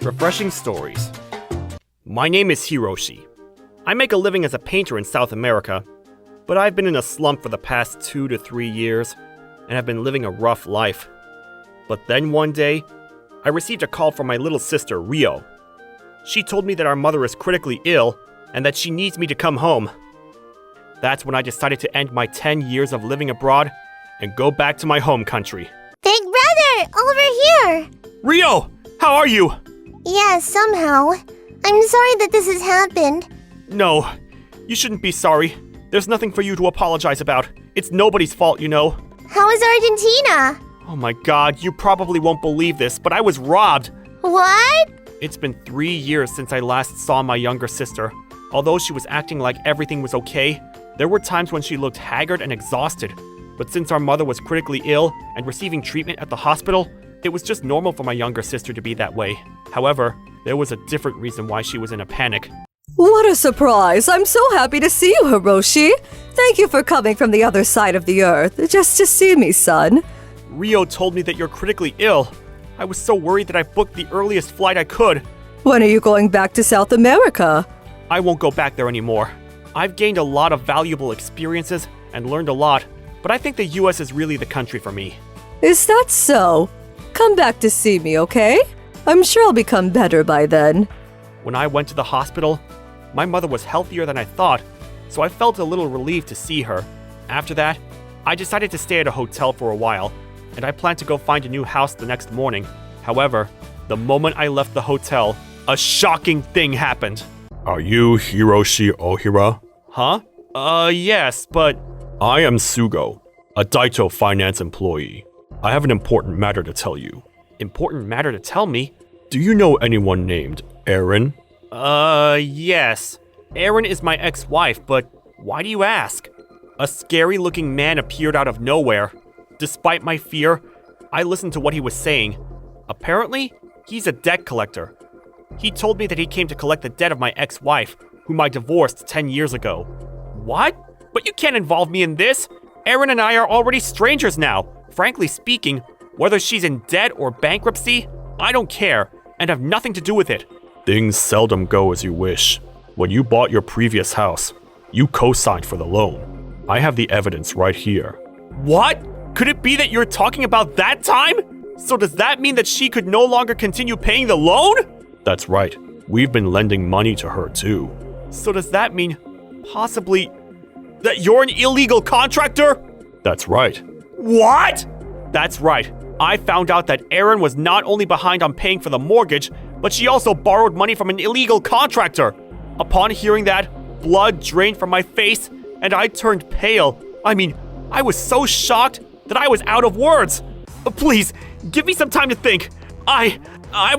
Refreshing stories. My name is Hiroshi. I make a living as a painter in South America, but I've been in a slump for the past 2 to 3 years and have been living a rough life. But then one day, I received a call from my little sister, Rio. She told me that our mother is critically ill and that she needs me to come home. That's when I decided to end my 10 years of living abroad and go back to my home country. Big brother, over here! Rio, how are you? Yeah, somehow. I'm sorry that this has happened. No, you shouldn't be sorry. There's nothing for you to apologize about. It's nobody's fault, you know. How is Argentina? Oh my god, you probably won't believe this, but I was robbed. What? It's been 3 years since I last saw my younger sister. Although she was acting like everything was okay, there were times when she looked haggard and exhausted. But since our mother was critically ill and receiving treatment at the hospital, it was just normal for my younger sister to be that way. However, there was a different reason why she was in a panic. What a surprise! I'm so happy to see you, Hiroshi. Thank you for coming from the other side of the earth, just to see me, son. Rio told me that you're critically ill. I was so worried that I booked the earliest flight I could. When are you going back to South America? I won't go back there anymore. I've gained a lot of valuable experiences and learned a lot, but I think the US is really the country for me. Is that so? Come back to see me, okay? I'm sure I'll become better by then. When I went to the hospital, my mother was healthier than I thought, so I felt a little relieved to see her. After that, I decided to stay at a hotel for a while, and I planned to go find a new house the next morning. However, the moment I left the hotel, a shocking thing happened. Are you Hiroshi Ohira? Huh? Yes, but... I am Sugo, a Daito finance employee. I have an important matter to tell you. Important matter to tell me? Do you know anyone named Aaron? Yes. Aaron is my ex-wife, but why do you ask? A scary-looking man appeared out of nowhere. Despite my fear, I listened to what he was saying. Apparently, he's a debt collector. He told me that he came to collect the debt of my ex-wife, whom I divorced 10 years ago. What? But you can't involve me in this! Aaron and I are already strangers now. Frankly speaking, whether she's in debt or bankruptcy, I don't care, and have nothing to do with it. Things seldom go as you wish. When you bought your previous house, you co-signed for the loan. I have the evidence right here. What? Could it be that you're talking about that time? So does that mean that she could no longer continue paying the loan? That's right. We've been lending money to her too. So does that mean, possibly, that you're an illegal contractor? That's right. What? That's right. I found out that Aaron was not only behind on paying for the mortgage, but she also borrowed money from an illegal contractor. Upon hearing that, blood drained from my face, and I turned pale. I was so shocked that I was out of words. Please, give me some time to think. I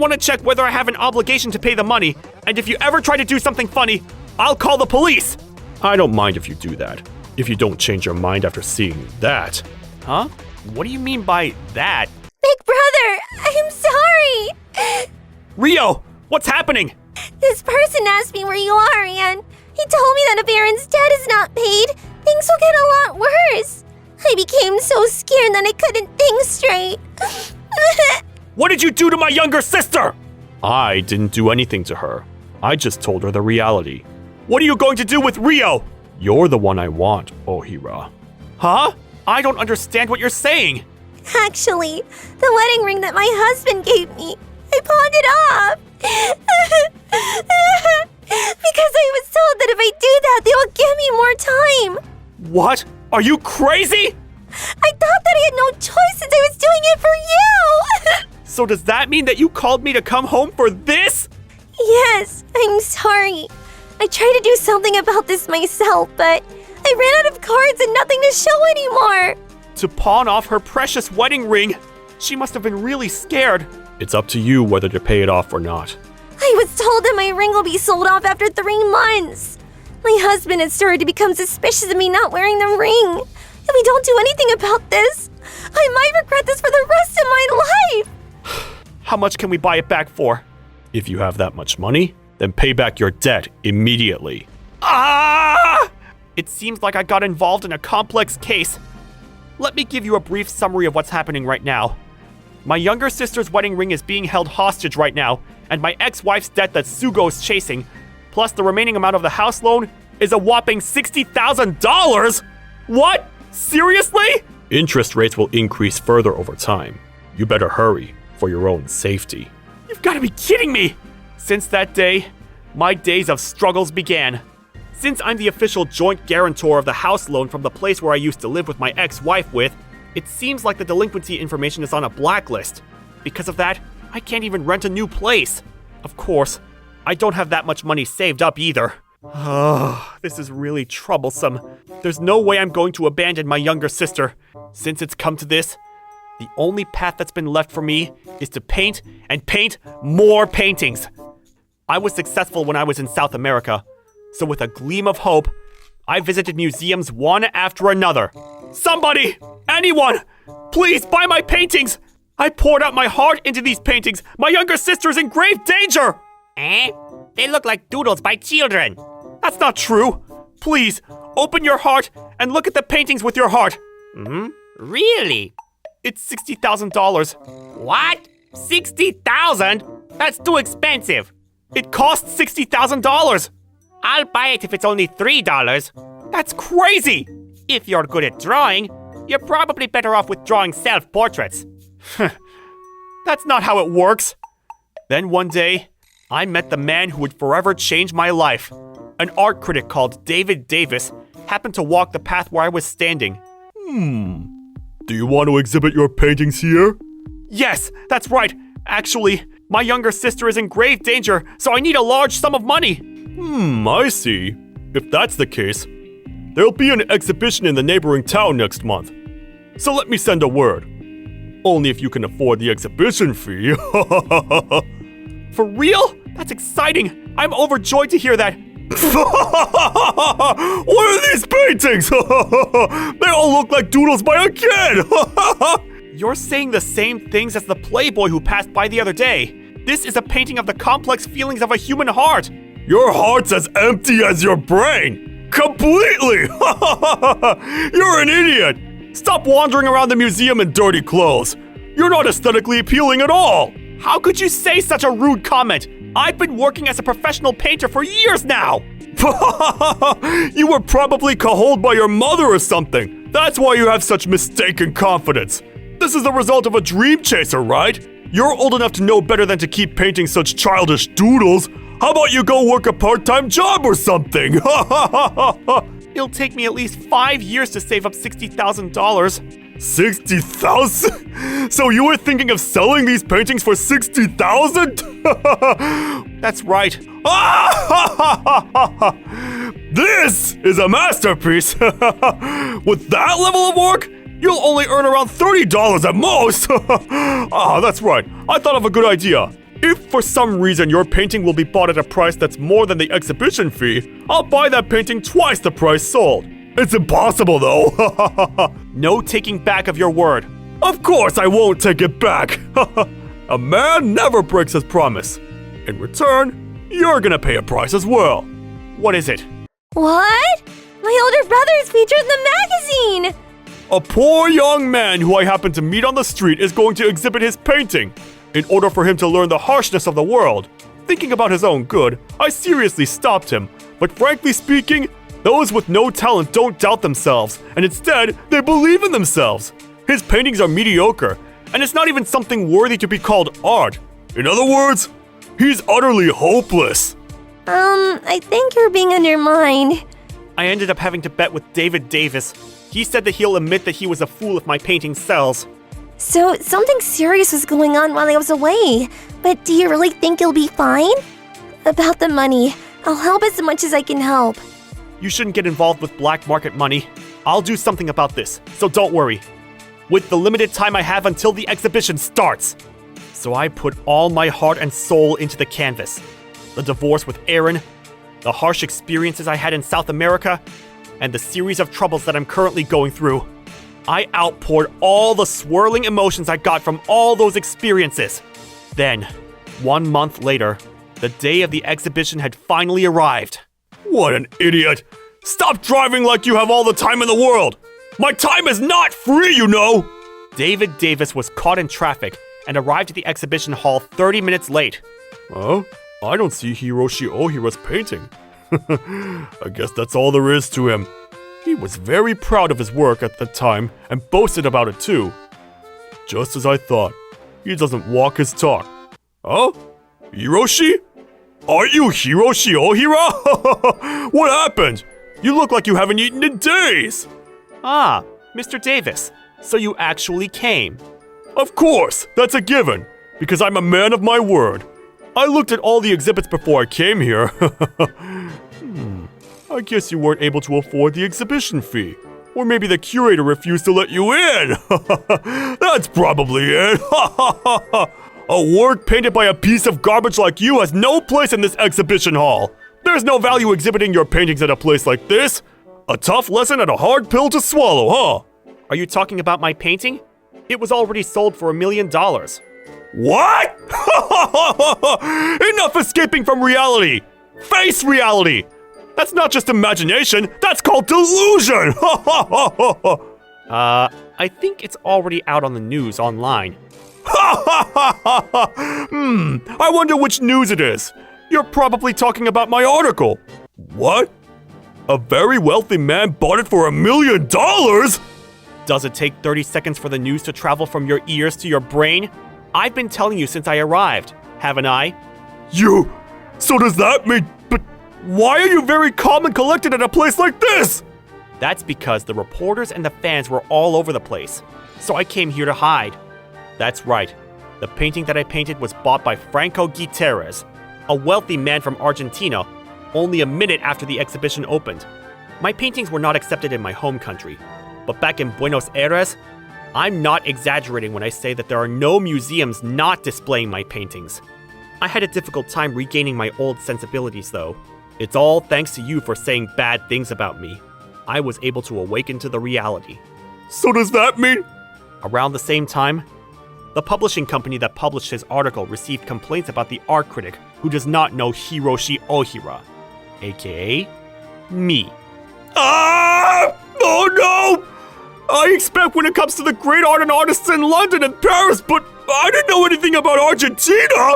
want to check whether I have an obligation to pay the money, and if you ever try to do something funny, I'll call the police. I don't mind if you do that, if you don't change your mind after seeing that. Huh? What do you mean by that? Big brother, I'm sorry! Rio, what's happening? This person asked me where you are, and he told me that if Aaron's debt is not paid, things will get a lot worse. I became so scared that I couldn't think straight. What did you do to my younger sister? I didn't do anything to her. I just told her the reality. What are you going to do with Rio? You're the one I want, Ohira. Huh? I don't understand what you're saying. Actually, the wedding ring that my husband gave me, I pawned it off. Because I was told that if I do that, they will give me more time. What? Are you crazy? I thought that I had no choice since I was doing it for you. So does that mean that you called me to come home for this? Yes, I'm sorry. I tried to do something about this myself, but I ran out of cards and nothing to show anymore. To pawn off her precious wedding ring? She must have been really scared. It's up to you whether to pay it off or not. I was told that my ring will be sold off after 3 months. My husband has started to become suspicious of me not wearing the ring. If we don't do anything about this, I might regret this for the rest of my life. How much can we buy it back for? If you have that much money, then pay back your debt immediately. Ah! It seems like I got involved in a complex case. Let me give you a brief summary of what's happening right now. My younger sister's wedding ring is being held hostage right now, and my ex-wife's debt that Sugo's chasing, plus the remaining amount of the house loan, is a whopping $60,000? What? Seriously? Interest rates will increase further over time. You better hurry for your own safety. You've got to be kidding me! Since that day, my days of struggles began. Since I'm the official joint guarantor of the house loan from the place where I used to live with my ex-wife with, it seems like the delinquency information is on a blacklist. Because of that, I can't even rent a new place. Of course, I don't have that much money saved up either. Oh, this is really troublesome. There's no way I'm going to abandon my younger sister. Since it's come to this, the only path that's been left for me is to paint and paint more paintings. I was successful when I was in South America, so with a gleam of hope, I visited museums one after another. Somebody! Anyone! Please buy my paintings! I poured out my heart into these paintings. My younger sister is in grave danger! Eh? They look like doodles by children. That's not true. Please, open your heart and look at the paintings with your heart. Really? It's $60,000. What? 60,000? That's too expensive. It costs $60,000. I'll buy it if it's only $3. That's crazy. If you're good at drawing, you're probably better off with drawing self-portraits. That's not how it works. Then one day, I met the man who would forever change my life. An art critic called David Davis happened to walk the path where I was standing. Do you want to exhibit your paintings here? Yes, that's right. Actually, my younger sister is in grave danger, so I need a large sum of money. I see. If that's the case, there'll be an exhibition in the neighboring town next month. So let me send a word. Only if you can afford the exhibition fee. For real? That's exciting. I'm overjoyed to hear that. What are these paintings? They all look like doodles by a kid. You're saying the same things as the playboy who passed by the other day. This is a painting of the complex feelings of a human heart. Your heart's as empty as your brain. Completely. You're an idiot. Stop wandering around the museum in dirty clothes. You're not aesthetically appealing at all. How could you say such a rude comment? I've been working as a professional painter for years now. You were probably cajoled by your mother or something. That's why you have such mistaken confidence. This is the result of a dream chaser, right? You're old enough to know better than to keep painting such childish doodles. How about you go work a part-time job or something? It'll take me at least 5 years to save up $60,000. 60,000? So you were thinking of selling these paintings for 60,000? That's right. This is a masterpiece. With that level of work, you'll only earn around $30 at most. That's right. I thought of a good idea. If for some reason your painting will be bought at a price that's more than the exhibition fee, I'll buy that painting twice the price sold. It's impossible though. No taking back of your word. Of course I won't take it back. A man never breaks his promise. In return, you're gonna pay a price as well. What is it? What? My older brother is featured in the magazine! A poor young man who I happened to meet on the street is going to exhibit his painting. In order for him to learn the harshness of the world, thinking about his own good, I seriously stopped him. But frankly speaking, those with no talent don't doubt themselves, and instead, they believe in themselves. His paintings are mediocre, and it's not even something worthy to be called art. In other words, he's utterly hopeless. I think you're being undermined. I ended up having to bet with David Davis. He said that he'll admit that he was a fool if my painting sells. So, something serious was going on while I was away. But do you really think you'll be fine? About the money, I'll help as much as I can help. You shouldn't get involved with black market money. I'll do something about this, so don't worry. With the limited time I have until the exhibition starts. So I put all my heart and soul into the canvas. The divorce with Aaron, the harsh experiences I had in South America, and the series of troubles that I'm currently going through. I outpoured all the swirling emotions I got from all those experiences. Then, 1 month later, the day of the exhibition had finally arrived. What an idiot! Stop driving like you have all the time in the world! My time is not free, you know! David Davis was caught in traffic and arrived at the exhibition hall 30 minutes late. Huh? I don't see Hiroshi Ohira's painting. I guess that's all there is to him. He was very proud of his work at the time and boasted about it too. Just as I thought. He doesn't walk his talk. Huh? Hiroshi? Are you Hiroshi Ohira? What happened? You look like you haven't eaten in days. Ah, Mr. Davis. So you actually came. Of course, that's a given, because I'm a man of my word. I looked at all the exhibits before I came here. I guess you weren't able to afford the exhibition fee. Or maybe the curator refused to let you in. That's probably it. A work painted by a piece of garbage like you has no place in this exhibition hall. There's no value exhibiting your paintings at a place like this. A tough lesson and a hard pill to swallow, huh? Are you talking about my painting? It was already sold for $1 million. What? Enough escaping from reality! Face reality! That's not just imagination, that's called delusion! I think it's already out on the news online. I wonder which news it is. You're probably talking about my article. What? A very wealthy man bought it for $1 million? Does it take 30 seconds for the news to travel from your ears to your brain? I've been telling you since I arrived, haven't I? So does that mean, but why are you very calm and collected at a place like this? That's because the reporters and the fans were all over the place. So I came here to hide. That's right. The painting that I painted was bought by Franco Gutierrez, a wealthy man from Argentina, only a minute after the exhibition opened. My paintings were not accepted in my home country, but back in Buenos Aires, I'm not exaggerating when I say that there are no museums not displaying my paintings. I had a difficult time regaining my old sensibilities though. It's all thanks to you for saying bad things about me. I was able to awaken to the reality. So does that mean? Around the same time, the publishing company that published his article received complaints about the art critic who does not know Hiroshi Ohira, aka me. Oh no! I expect when it comes to the great art and artists in London and Paris, but I didn't know anything about Argentina!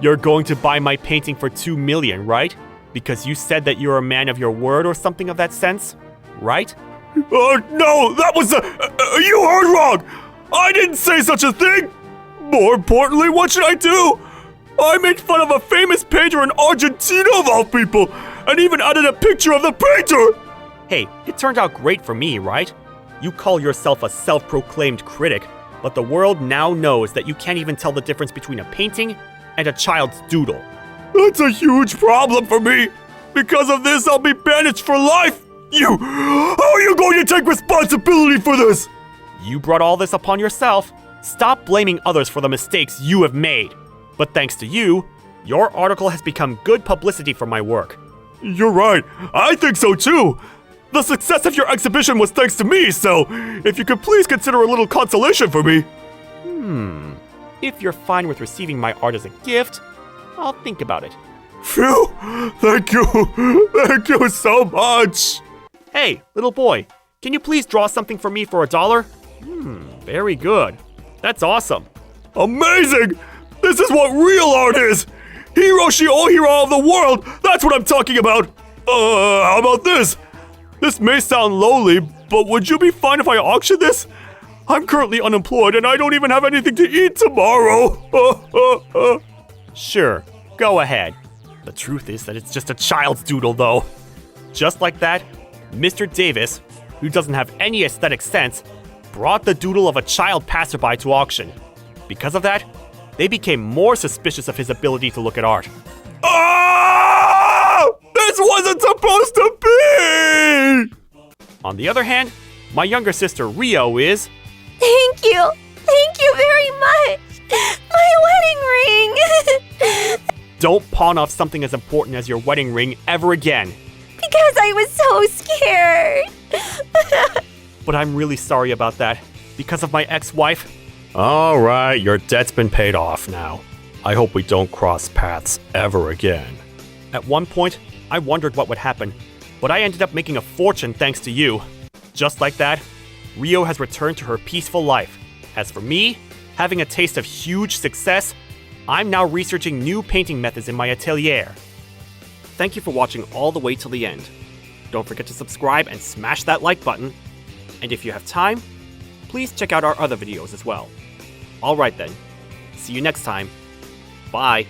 You're going to buy my painting for $2 million, right? Because you said that you're a man of your word or something of that sense, right? No, that was you heard wrong! I didn't say such a thing! More importantly, what should I do? I made fun of a famous painter in Argentina of all people, and even added a picture of the painter! Hey, it turned out great for me, right? You call yourself a self-proclaimed critic, but the world now knows that you can't even tell the difference between a painting and a child's doodle. That's a huge problem for me! Because of this, I'll be banished for life! How are you going to take responsibility for this? You brought all this upon yourself. Stop blaming others for the mistakes you have made. But thanks to you, your article has become good publicity for my work. You're right. I think so too. The success of your exhibition was thanks to me, so if you could please consider a little consolation for me. If you're fine with receiving my art as a gift, I'll think about it. Phew! Thank you! Thank you so much! Hey, little boy, can you please draw something for me for $1? Very good. That's awesome. Amazing! This is what real art is! Hiroshi Ohira of the world! That's what I'm talking about! How about this? This may sound lowly, but would you be fine if I auction this? I'm currently unemployed and I don't even have anything to eat tomorrow! Sure, go ahead. The truth is that it's just a child's doodle, though. Just like that, Mr. Davis, who doesn't have any aesthetic sense, brought the doodle of a child passerby to auction. Because of that, they became more suspicious of his ability to look at art. This wasn't supposed to be! On the other hand, my younger sister Rio is... Thank you. Thank you very much. My wedding ring. Don't pawn off something as important as your wedding ring ever again. Because I was so scared. But I'm really sorry about that. Because of my ex-wife. Alright, your debt's been paid off now. I hope we don't cross paths ever again. At one point, I wondered what would happen, but I ended up making a fortune thanks to you. Just like that, Rio has returned to her peaceful life. As for me, having a taste of huge success, I'm now researching new painting methods in my atelier. Thank you for watching all the way till the end. Don't forget to subscribe and smash that like button. And if you have time, please check out our other videos as well. Alright then, see you next time. Bye.